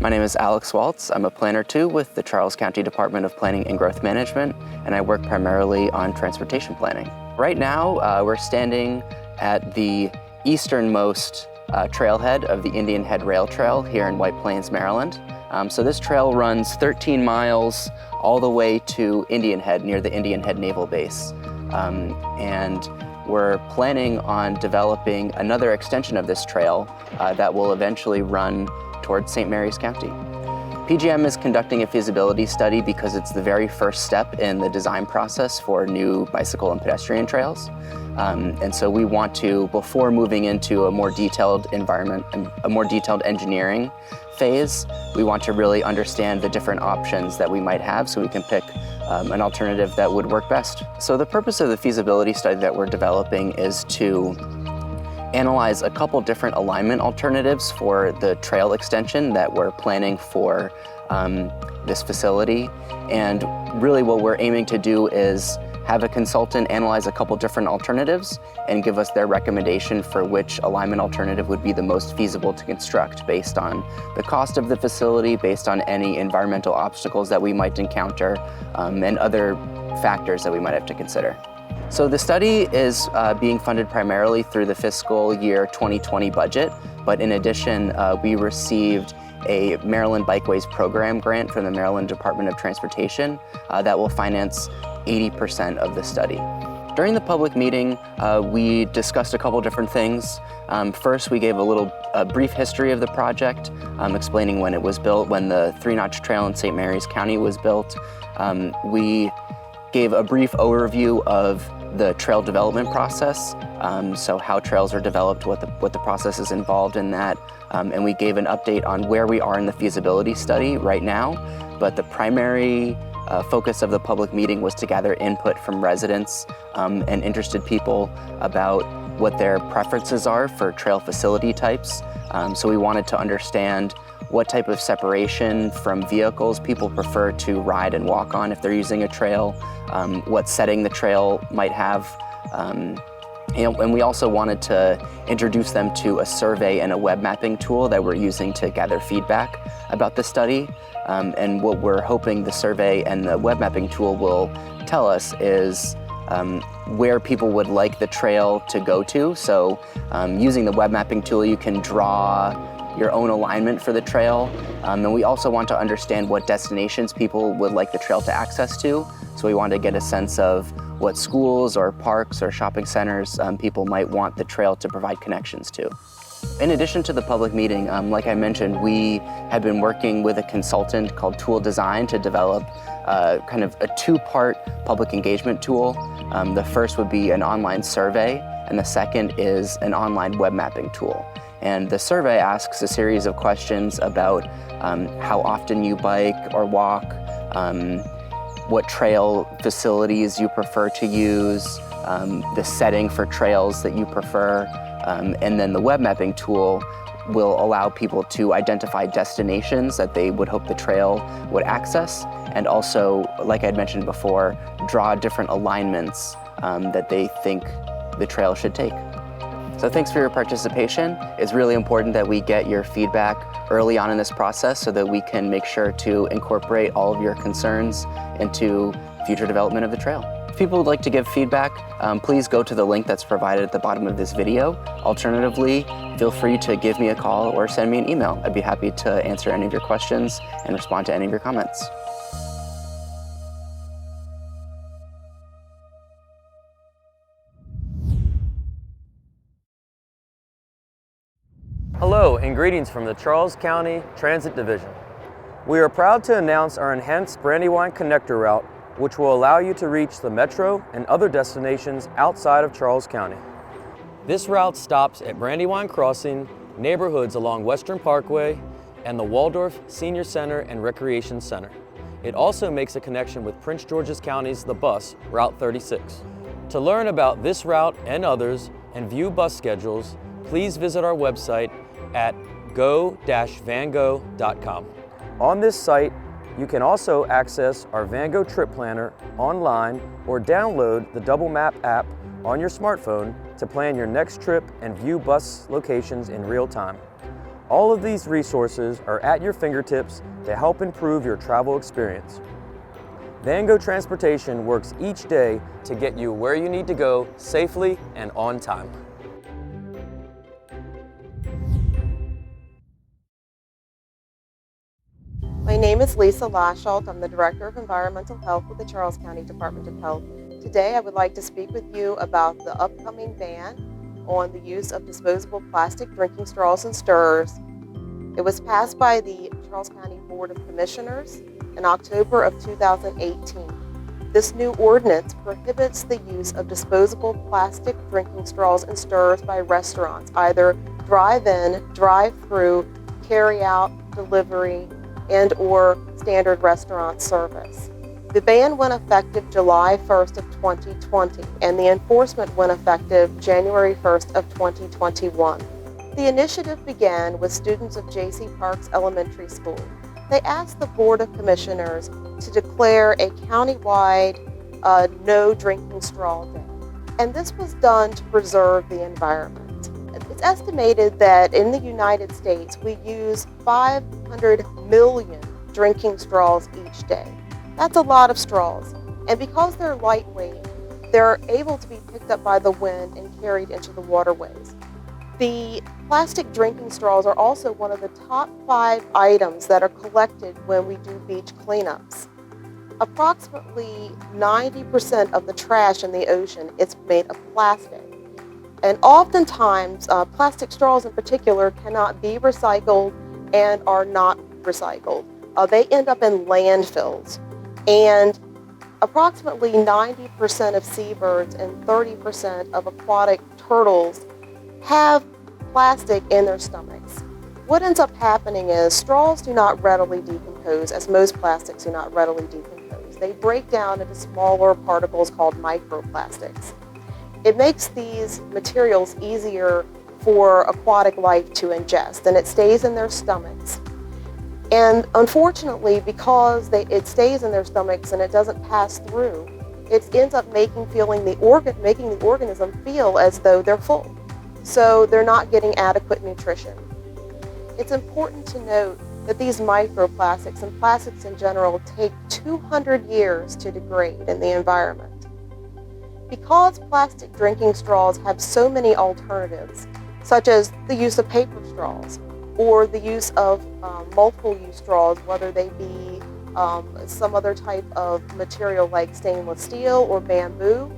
My name is Alex Waltz. I'm a Planner 2 with the Charles County Department of Planning and Growth Management, and I work primarily on transportation planning. Right now, we're standing at the easternmost trailhead of the Indian Head Rail Trail here in White Plains, Maryland. So this trail runs 13 miles all the way to Indian Head, near the Indian Head Naval Base. And we're planning on developing another extension of this trail that will eventually run towards St. Mary's County. PGM is conducting a feasibility study because it's the very first step in the design process for new bicycle and pedestrian trails. And so we want to, before moving into a more detailed engineering phase, we want to really understand the different options that we might have so we can pick an alternative that would work best. So the purpose of the feasibility study that we're developing is to analyze a couple different alignment alternatives for the trail extension that we're planning for this facility. And really what we're aiming to do is have a consultant analyze a couple different alternatives and give us their recommendation for which alignment alternative would be the most feasible to construct based on the cost of the facility, based on any environmental obstacles that we might encounter, and other factors that we might have to consider. So the study is being funded primarily through the fiscal year 2020 budget, but in addition, we received a Maryland Bikeways Program grant from the Maryland Department of Transportation that will finance 80% of the study. During the public meeting, we discussed a couple different things. First, we gave a brief history of the project, explaining when it was built, when the 3-notch trail in St. Mary's County was built. We gave a brief overview of the trail development process, so how trails are developed, what the process is involved in that, and we gave an update on where we are in the feasibility study right now. But the primary focus of the public meeting was to gather input from residents and interested people about what their preferences are for trail facility types. So we wanted to understand what type of separation from vehicles people prefer to ride and walk on if they're using a trail, what setting the trail might have. And we also wanted to introduce them to a survey and a web mapping tool that we're using to gather feedback about the study. And what we're hoping the survey and the web mapping tool will tell us is where people would like the trail to go to. So using the web mapping tool, you can draw your own alignment for the trail. And we also want to understand what destinations people would like the trail to access to. So we want to get a sense of what schools or parks or shopping centers people might want the trail to provide connections to. In addition to the public meeting, like I mentioned, we have been working with a consultant called Tool Design to develop kind of a 2-part public engagement tool. The first would be an online survey, and the second is an online web mapping tool. And the survey asks a series of questions about how often you bike or walk, what trail facilities you prefer to use, the setting for trails that you prefer, and then the web mapping tool will allow people to identify destinations that they would hope the trail would access, and also, like I'd mentioned before, draw different alignments that they think the trail should take. So thanks for your participation. It's really important that we get your feedback early on in this process so that we can make sure to incorporate all of your concerns into future development of the trail. If people would like to give feedback, please go to the link that's provided at the bottom of this video. Alternatively, feel free to give me a call or send me an email. I'd be happy to answer any of your questions and respond to any of your comments. Hello and greetings from the Charles County Transit Division. We are proud to announce our enhanced Brandywine connector route, which will allow you to reach the metro and other destinations outside of Charles County. This route stops at Brandywine Crossing, neighborhoods along Western Parkway, and the Waldorf Senior Center and Recreation Center. It also makes a connection with Prince George's County's The Bus, Route 36. To learn about this route and others and view bus schedules, please visit our website at go-vango.com. On this site, you can also access our Vango Trip Planner online or download the Double Map app on your smartphone to plan your next trip and view bus locations in real time. All of these resources are at your fingertips to help improve your travel experience. Van Gogh Transportation works each day to get you where you need to go safely and on time. My name is Lisa Laschalt. I'm the Director of Environmental Health with the Charles County Department of Health. Today I would like to speak with you about the upcoming ban on the use of disposable plastic drinking straws and stirrers. It was passed by the Charles County Board of Commissioners in October of 2018. This new ordinance prohibits the use of disposable plastic drinking straws and stirrers by restaurants, either drive-in, drive-through, carry-out, delivery, and or standard restaurant service. The ban went effective July 1st of 2020, and the enforcement went effective January 1st of 2021. The initiative began with students of J.C. Parks Elementary School. They asked the Board of Commissioners to declare a countywide no drinking straw day, and this was done to preserve the environment. It's estimated that in the United States we use 500 million drinking straws each day. That's a lot of straws, and because they're lightweight, they're able to be picked up by the wind and carried into the waterways. The plastic drinking straws are also one of the top 5 items that are collected when we do beach cleanups. Approximately 90% of the trash in the ocean is made of plastic. And oftentimes, plastic straws in particular cannot be recycled and are not recycled. They end up in landfills. And approximately 90% of seabirds and 30% of aquatic turtles have plastic in their stomachs. What ends up happening is straws do not readily decompose, as most plastics do not readily decompose. They break down into smaller particles called microplastics. It makes these materials easier for aquatic life to ingest, and it stays in their stomachs. And unfortunately, because it stays in their stomachs and it doesn't pass through, it ends up making the organism feel as though they're full. So they're not getting adequate nutrition. It's important to note that these microplastics and plastics in general take 200 years to degrade in the environment. Because plastic drinking straws have so many alternatives, such as the use of paper straws or the use of multiple-use straws, whether they be some other type of material like stainless steel or bamboo,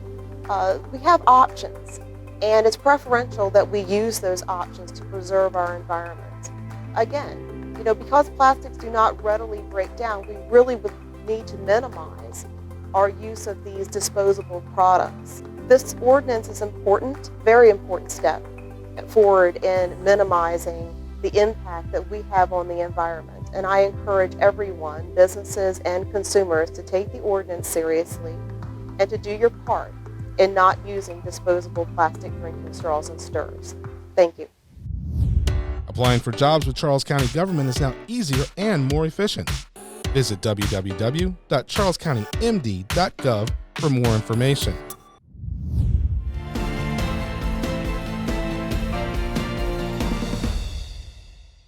we have options. And it's preferential that we use those options to preserve our environment. Again, because plastics do not readily break down, we really would need to minimize our use of these disposable products. This ordinance is important, very important step forward in minimizing the impact that we have on the environment. And I encourage everyone, businesses and consumers, to take the ordinance seriously and to do your part in not using disposable plastic drinking straws and stirrers. Thank you. Applying for jobs with Charles County government is now easier and more efficient. Visit www.charlescountymd.gov for more information.